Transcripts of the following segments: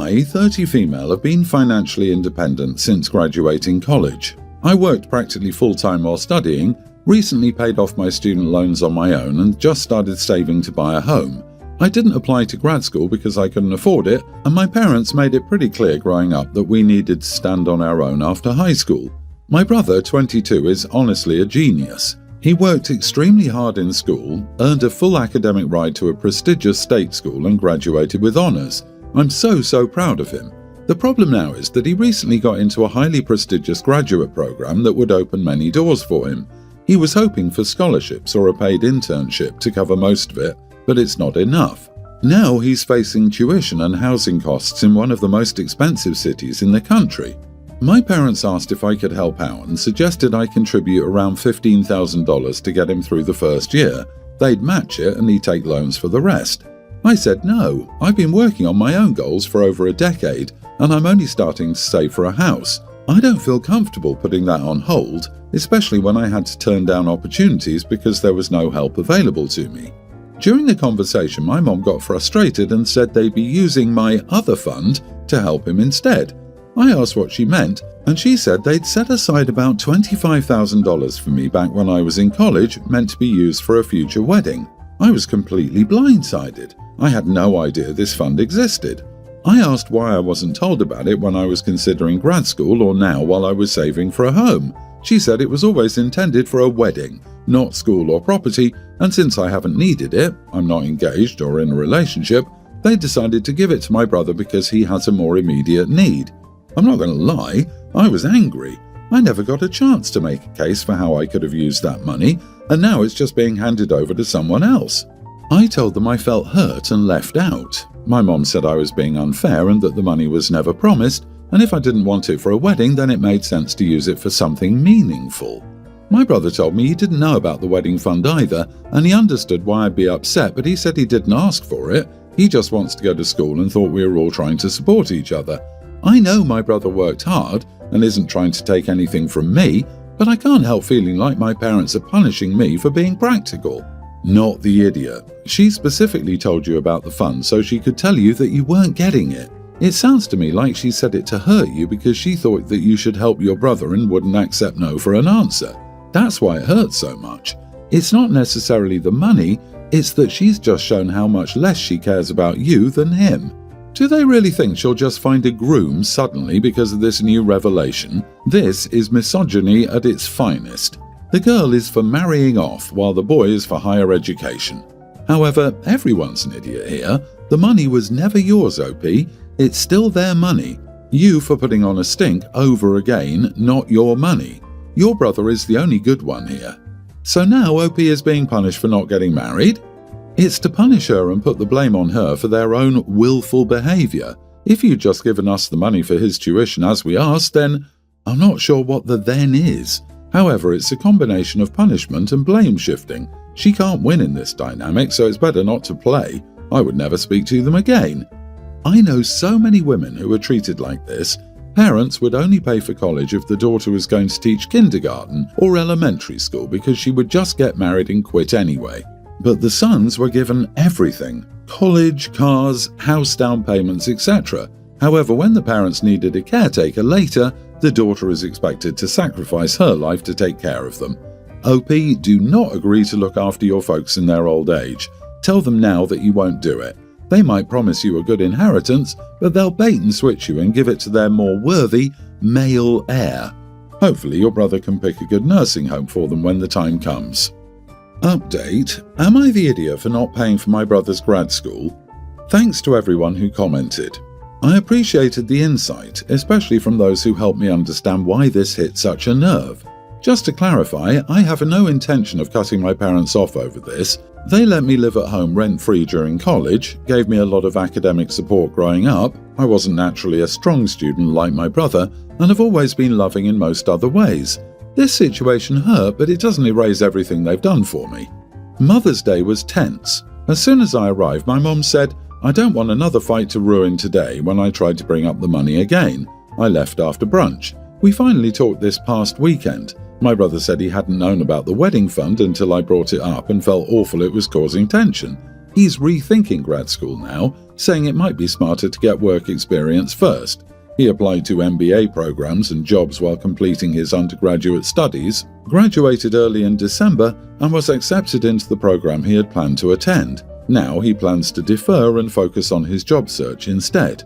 I, 30 female, have been financially independent since graduating college. I worked practically full-time while studying, recently paid off my student loans on my own and just started saving to buy a home. I didn't apply to grad school because I couldn't afford it, and my parents made it pretty clear growing up that we needed to stand on our own after high school. My brother, 22, is honestly a genius. He worked extremely hard in school, earned a full academic ride to a prestigious state school and graduated with honours. I'm so proud of him. The problem now is that he recently got into a highly prestigious graduate program that would open many doors for him. He was hoping for scholarships or a paid internship to cover most of it, but it's not enough. Now he's facing tuition and housing costs in one of the most expensive cities in the country. My parents asked if I could help out and suggested I contribute around $15,000 to get him through the first year. They'd match it and he'd take loans for the rest. I said no, I've been working on my own goals for over a decade and I'm only starting to save for a house. I don't feel comfortable putting that on hold, especially when I had to turn down opportunities because there was no help available to me. During the conversation, my mom got frustrated and said they'd be using my other fund to help him instead. I asked what she meant, and she said they'd set aside about $25,000 for me back when I was in college, meant to be used for a future wedding. I was completely blindsided. I had no idea this fund existed. I asked why I wasn't told about it when I was considering grad school or now while I was saving for a home. She said it was always intended for a wedding, not school or property, and since I haven't needed it, I'm not engaged or in a relationship, they decided to give it to my brother because he has a more immediate need. I'm not going to lie, I was angry. I never got a chance to make a case for how I could have used that money, and now it's just being handed over to someone else. I told them I felt hurt and left out. My mom said I was being unfair and that the money was never promised, and if I didn't want it for a wedding, then it made sense to use it for something meaningful. My brother told me he didn't know about the wedding fund either, and he understood why I'd be upset, but he said he didn't ask for it. He just wants to go to school and thought we were all trying to support each other. I know my brother worked hard and isn't trying to take anything from me, but I can't help feeling like my parents are punishing me for being practical. Not the idiot. She specifically told you about the fund so she could tell you that you weren't getting it. It sounds to me like she said it to hurt you because she thought that you should help your brother and wouldn't accept no for an answer. That's why it hurts so much. It's not necessarily the money, it's that she's just shown how much less she cares about you than him. Do they really think she'll just find a groom suddenly because of this new revelation? This is misogyny at its finest. The girl is for marrying off while the boy is for higher education. However, everyone's an idiot here. The money was never yours, OP. It's still their money. You for putting on a stink over again, not your money. Your brother is the only good one here. So now OP is being punished for not getting married? It's to punish her and put the blame on her for their own willful behaviour. If you'd just given us the money for his tuition as we asked, then I'm not sure what the then is. However, it's a combination of punishment and blame shifting. She can't win in this dynamic, so it's better not to play. I would never speak to them again. I know so many women who are treated like this. Parents would only pay for college if the daughter was going to teach kindergarten or elementary school because she would just get married and quit anyway. But the sons were given everything: college, cars, house down payments, etc. However, when the parents needed a caretaker later, the daughter is expected to sacrifice her life to take care of them. OP, do not agree to look after your folks in their old age. Tell them now that you won't do it. They might promise you a good inheritance, but they'll bait and switch you and give it to their more worthy male heir. Hopefully your brother can pick a good nursing home for them when the time comes. Update: am I the idiot for not paying for my brother's grad school? Thanks to everyone who commented. I appreciated the insight, especially from those who helped me understand why this hit such a nerve. Just to clarify, I have no intention of cutting my parents off over this. They let me live at home rent-free during college, gave me a lot of academic support growing up. I wasn't naturally a strong student like my brother, and have always been loving in most other ways. This situation hurt, but it doesn't erase everything they've done for me. Mother's Day was tense. As soon as I arrived, my mom said, "I don't want another fight to ruin today," when I tried to bring up the money again. I left after brunch. We finally talked this past weekend. My brother said he hadn't known about the wedding fund until I brought it up and felt awful it was causing tension. He's rethinking grad school now, saying it might be smarter to get work experience first. He applied to MBA programs and jobs while completing his undergraduate studies, graduated early in December, and was accepted into the program he had planned to attend. Now he plans to defer and focus on his job search instead.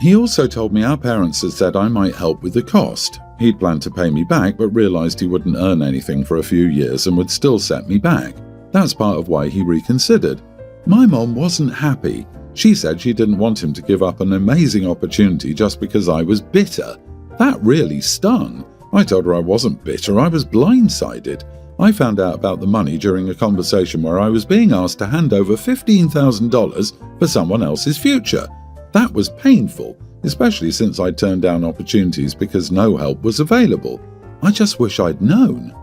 He also told me our parents had said I might help with the cost. He'd planned to pay me back but realized he wouldn't earn anything for a few years and would still set me back. That's part of why he reconsidered. My mom wasn't happy. She said she didn't want him to give up an amazing opportunity just because I was bitter. That really stung. I told her I wasn't bitter, I was blindsided. I found out about the money during a conversation where I was being asked to hand over $15,000 for someone else's future. That was painful, especially since I'd turned down opportunities because no help was available. I just wish I'd known.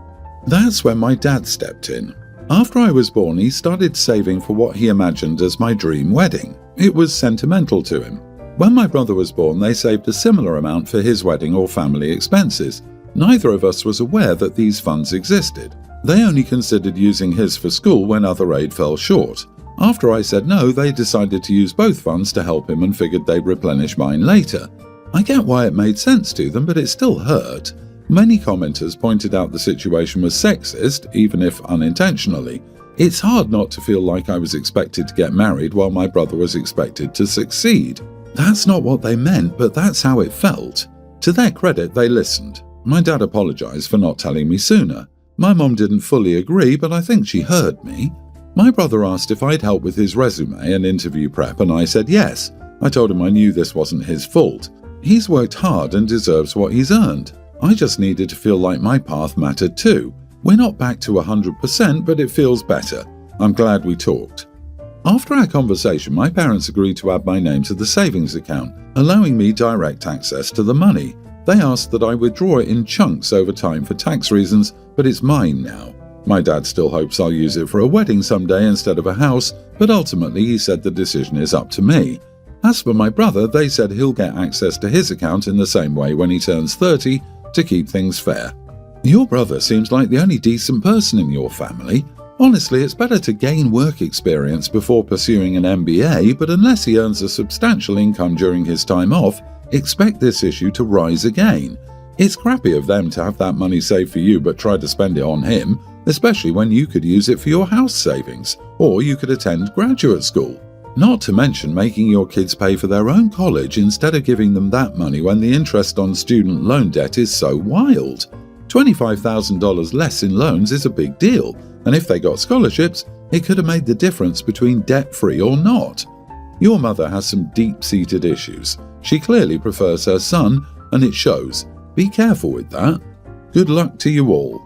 That's when my dad stepped in. After I was born, he started saving for what he imagined as my dream wedding. It was sentimental to him. When my brother was born, they saved a similar amount for his wedding or family expenses. Neither of us was aware that these funds existed. They only considered using his for school when other aid fell short. After I said no, they decided to use both funds to help him and figured they'd replenish mine later. I get why it made sense to them, but it still hurt. Many commenters pointed out the situation was sexist, even if unintentionally. It's hard not to feel like I was expected to get married while my brother was expected to succeed. That's not what they meant, but that's how it felt. To their credit, they listened. My dad apologized for not telling me sooner. My mom didn't fully agree, but I think she heard me. My brother asked if I'd help with his resume and interview prep, and I said yes. I told him I knew this wasn't his fault. He's worked hard and deserves what he's earned. I just needed to feel like my path mattered too. We're not back to 100%, but it feels better. I'm glad we talked. After our conversation, my parents agreed to add my name to the savings account, allowing me direct access to the money. They asked that I withdraw it in chunks over time for tax reasons, but it's mine now. My dad still hopes I'll use it for a wedding someday instead of a house, but ultimately he said the decision is up to me. As for my brother, they said he'll get access to his account in the same way when he turns 30 to keep things fair. Your brother seems like the only decent person in your family. Honestly, it's better to gain work experience before pursuing an MBA, but unless he earns a substantial income during his time off, expect this issue to rise again. It's crappy of them to have that money saved for you but try to spend it on him, especially when you could use it for your house savings, or you could attend graduate school. Not to mention making your kids pay for their own college instead of giving them that money when the interest on student loan debt is so wild. $25,000 less in loans is a big deal, and if they got scholarships, it could have made the difference between debt-free or not. Your mother has some deep-seated issues. She clearly prefers her son, and it shows. Be careful with that. Good luck to you all.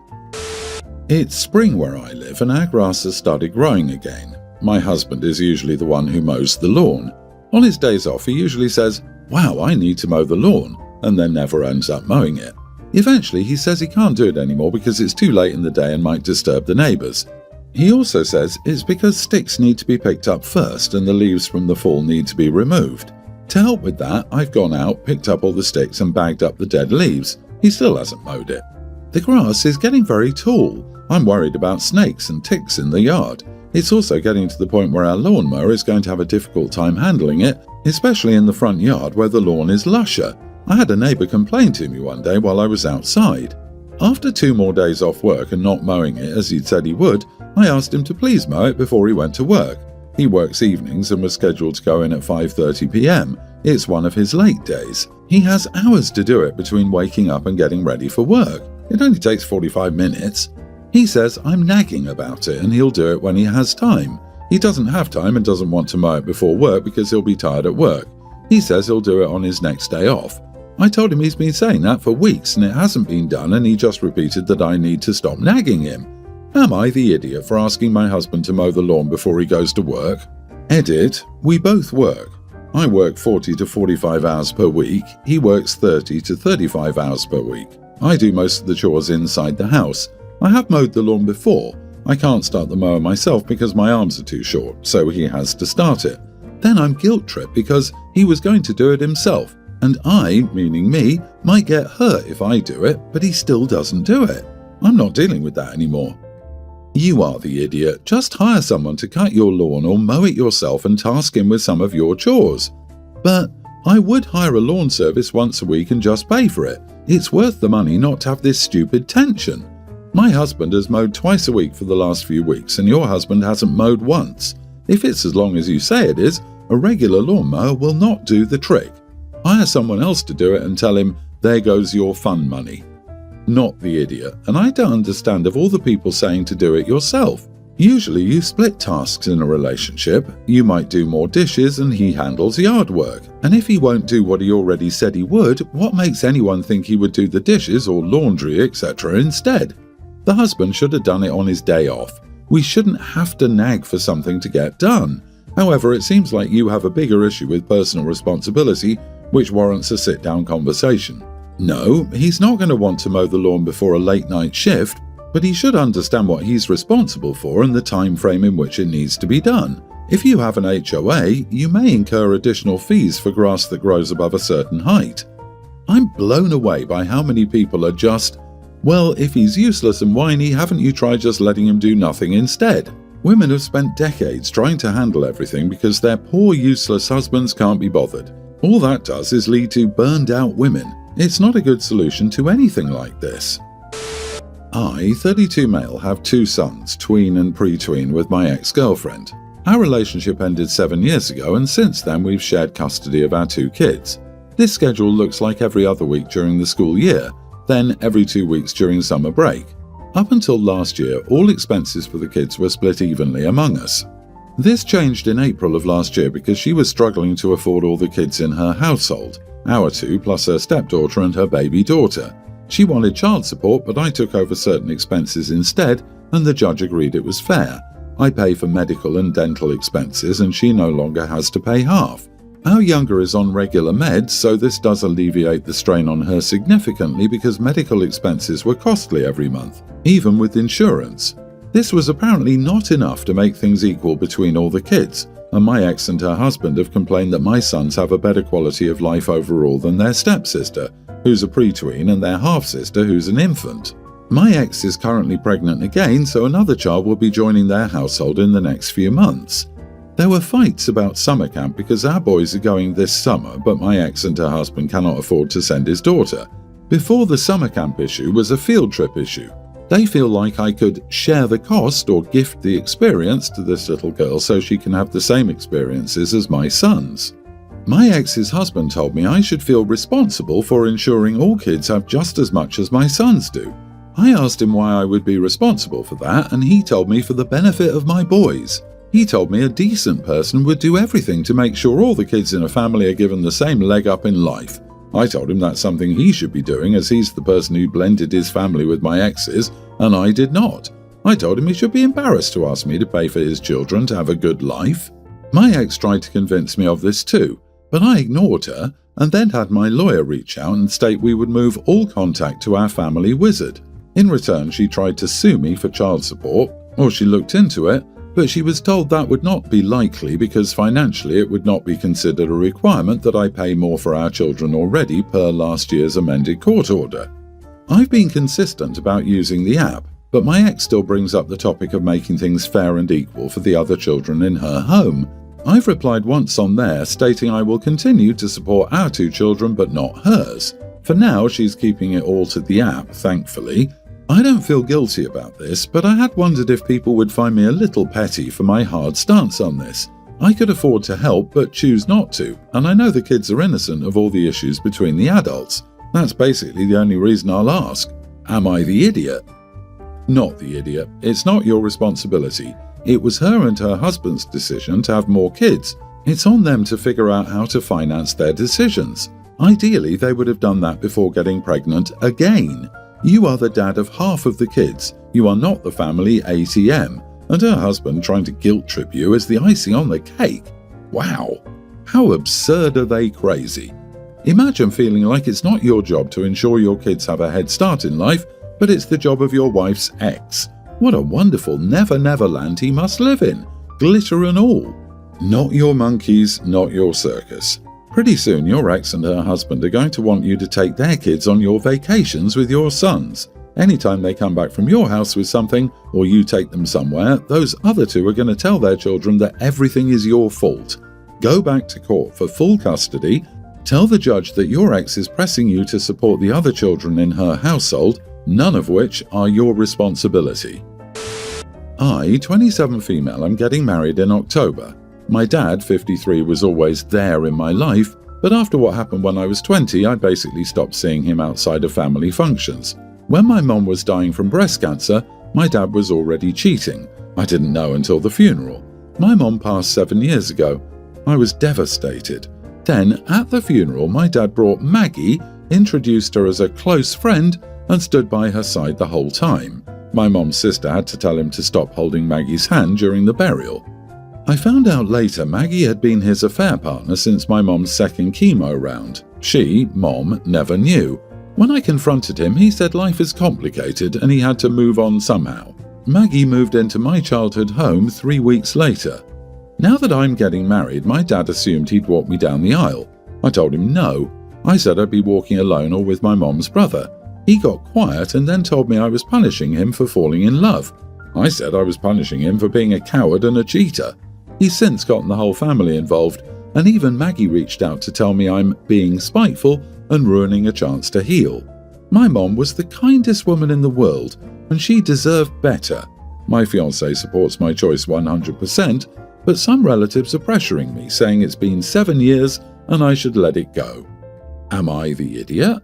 It's spring where I live, and our grass has started growing again. My husband is usually the one who mows the lawn. On his days off, he usually says, "Wow, I need to mow the lawn," and then never ends up mowing it. Eventually, he says he can't do it anymore because it's too late in the day and might disturb the neighbors. He also says it's because sticks need to be picked up first and the leaves from the fall need to be removed. To help with that, I've gone out, picked up all the sticks and bagged up the dead leaves. He still hasn't mowed it. The grass is getting very tall. I'm worried about snakes and ticks in the yard. It's also getting to the point where our lawnmower is going to have a difficult time handling it, especially in the front yard where the lawn is lusher. I had a neighbour complain to me one day while I was outside. After 2 more days off work and not mowing it as he'd said he would, I asked him to please mow it before he went to work. He works evenings and was scheduled to go in at 5:30 p.m. It's one of his late days. He has hours to do it between waking up and getting ready for work. It only takes 45 minutes. He says I'm nagging about it and he'll do it when he has time. He doesn't have time and doesn't want to mow it before work because he'll be tired at work. He says he'll do it on his next day off. I told him he's been saying that for weeks and it hasn't been done, and he just repeated that I need to stop nagging him. Am I the idiot for asking my husband to mow the lawn before he goes to work? Edit. We both work. I work 40 to 45 hours per week. He works 30 to 35 hours per week. I do most of the chores inside the house. I have mowed the lawn before. I can't start the mower myself because my arms are too short, so he has to start it. Then I'm guilt-tripped because he was going to do it himself, and I, meaning me, might get hurt if I do it, but he still doesn't do it. I'm not dealing with that anymore. You are the idiot. Just hire someone to cut your lawn or mow it yourself and task him with some of your chores. But I would hire a lawn service once a week and just pay for it. It's worth the money not to have this stupid tension. My husband has mowed twice a week for the last few weeks and your husband hasn't mowed once. If it's as long as you say it is, a regular lawnmower will not do the trick. Hire someone else to do it and tell him, there goes your fun money. Not the idiot, and I don't understand of all the people saying to do it yourself. Usually you split tasks in a relationship. You might do more dishes and he handles yard work. And if he won't do what he already said he would, what makes anyone think he would do the dishes or laundry, etc. instead? The husband should have done it on his day off. We shouldn't have to nag for something to get done. However, it seems like you have a bigger issue with personal responsibility, which warrants a sit-down conversation. No, he's not going to want to mow the lawn before a late-night shift, but he should understand what he's responsible for and the time frame in which it needs to be done. If you have an HOA, you may incur additional fees for grass that grows above a certain height. I'm blown away by how many people are just, well, if he's useless and whiny, haven't you tried just letting him do nothing instead? Women have spent decades trying to handle everything because their poor, useless husbands can't be bothered. All that does is lead to burned-out women. It's not a good solution to anything like this. I, 32 male, have 2 sons, tween and pre-tween, with my ex-girlfriend. Our relationship ended 7 years ago, and since then we've shared custody of our 2 kids. This schedule looks like every other week during the school year, then every 2 weeks during summer break. Up until last year, all expenses for the kids were split evenly among us. This changed in April of last year because she was struggling to afford all the kids in her household, our 2 plus her stepdaughter and her baby daughter. She wanted child support, but I took over certain expenses instead, and the judge agreed it was fair. I pay for medical and dental expenses, and she no longer has to pay half. Our younger is on regular meds, so this does alleviate the strain on her significantly because medical expenses were costly every month, even with insurance. This was apparently not enough to make things equal between all the kids, and my ex and her husband have complained that my sons have a better quality of life overall than their stepsister, who's a pre-tween, and their half-sister, who's an infant. My ex is currently pregnant again, so another child will be joining their household in the next few months. There were fights about summer camp because our boys are going this summer, but my ex and her husband cannot afford to send his daughter. Before the summer camp issue was a field trip issue. They feel like I could share the cost or gift the experience to this little girl so she can have the same experiences as my sons. My ex's husband told me I should feel responsible for ensuring all kids have just as much as my sons do. I asked him why I would be responsible for that, and he told me for the benefit of my boys. He told me a decent person would do everything to make sure all the kids in a family are given the same leg up in life. I told him that's something he should be doing, as he's the person who blended his family with my ex's, and I did not. I told him he should be embarrassed to ask me to pay for his children to have a good life. My ex tried to convince me of this too, but I ignored her and then had my lawyer reach out and state we would move all contact to our family wizard. In return, she tried to sue me for child support, or she looked into it, but she was told that would not be likely because financially it would not be considered a requirement that I pay more for our children already per last year's amended court order. I've been consistent about using the app, but my ex still brings up the topic of making things fair and equal for the other children in her home. I've replied once on there stating I will continue to support our 2 children but not hers. For now, she's keeping it all to the app, thankfully. I don't feel guilty about this, but I had wondered if people would find me a little petty for my hard stance on this. I could afford to help but choose not to, and I know the kids are innocent of all the issues between the adults. That's basically the only reason I'll ask. Am I the idiot? Not the idiot. It's not your responsibility. It was her and her husband's decision to have more kids. It's on them to figure out how to finance their decisions. Ideally, they would have done that before getting pregnant again. You are the dad of half of the kids. You are not the family ATM. And her husband trying to guilt trip you is the icing on the cake. Wow. How absurd are they crazy? Imagine feeling like it's not your job to ensure your kids have a head start in life, but it's the job of your wife's ex. What a wonderful never land he must live in, glitter and all. Not your monkeys, not your circus. Pretty soon your ex and her husband are going to want you to take their kids on your vacations with your sons. Anytime they come back from your house with something, or you take them somewhere, those other two are going to tell their children that everything is your fault. Go back to court for full custody, tell the judge that your ex is pressing you to support the other children in her household, none of which are your responsibility. I, 27 female, am getting married in October. My dad, 53, was always there in my life, but after what happened when I was 20, I basically stopped seeing him outside of family functions. When my mom was dying from breast cancer, my dad was already cheating. I didn't know until the funeral. My mom passed 7 years ago. I was devastated. Then, at the funeral, my dad brought Maggie, introduced her as a close friend, and stood by her side the whole time. My mom's sister had to tell him to stop holding Maggie's hand during the burial. I found out later Maggie had been his affair partner since my mom's second chemo round. She, Mom, never knew. When I confronted him, he said life is complicated and he had to move on somehow. Maggie moved into my childhood home 3 weeks later. Now that I'm getting married, my dad assumed he'd walk me down the aisle. I told him no. I said I'd be walking alone or with my mom's brother. He got quiet and then told me I was punishing him for falling in love. I said I was punishing him for being a coward and a cheater. He's since gotten the whole family involved, and even Maggie reached out to tell me I'm being spiteful and ruining a chance to heal. My mom was the kindest woman in the world, and she deserved better. My fiancé supports my choice 100%, but some relatives are pressuring me, saying it's been 7 years and I should let it go. Am I the idiot?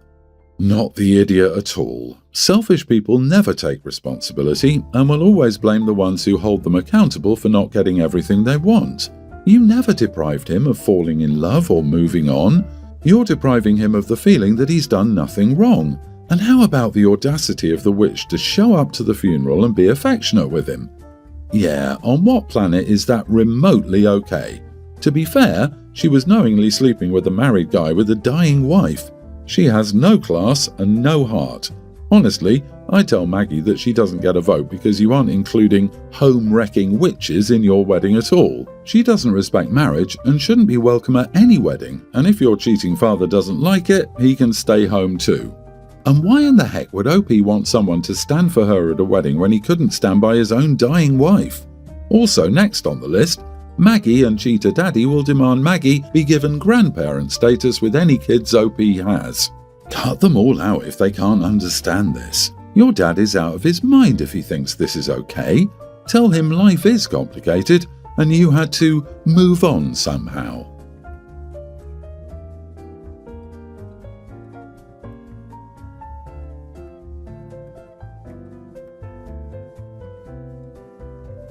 Not the idiot at all. Selfish people never take responsibility and will always blame the ones who hold them accountable for not getting everything they want. You never deprived him of falling in love or moving on. You're depriving him of the feeling that he's done nothing wrong. And how about the audacity of the witch to show up to the funeral and be affectionate with him? Yeah, on what planet is that remotely okay? To be fair, she was knowingly sleeping with a married guy with a dying wife. She has no class and no heart. Honestly, I tell Maggie that she doesn't get a vote because you aren't including home-wrecking witches in your wedding at all. She doesn't respect marriage and shouldn't be welcome at any wedding, and if your cheating father doesn't like it, he can stay home too. And why in the heck would OP want someone to stand for her at a wedding when he couldn't stand by his own dying wife? Also next on the list, Maggie and Cheetah Daddy will demand Maggie be given grandparent status with any kids OP has. Cut them all out if they can't understand this. Your dad is out of his mind if he thinks this is okay. Tell him life is complicated and you had to move on somehow.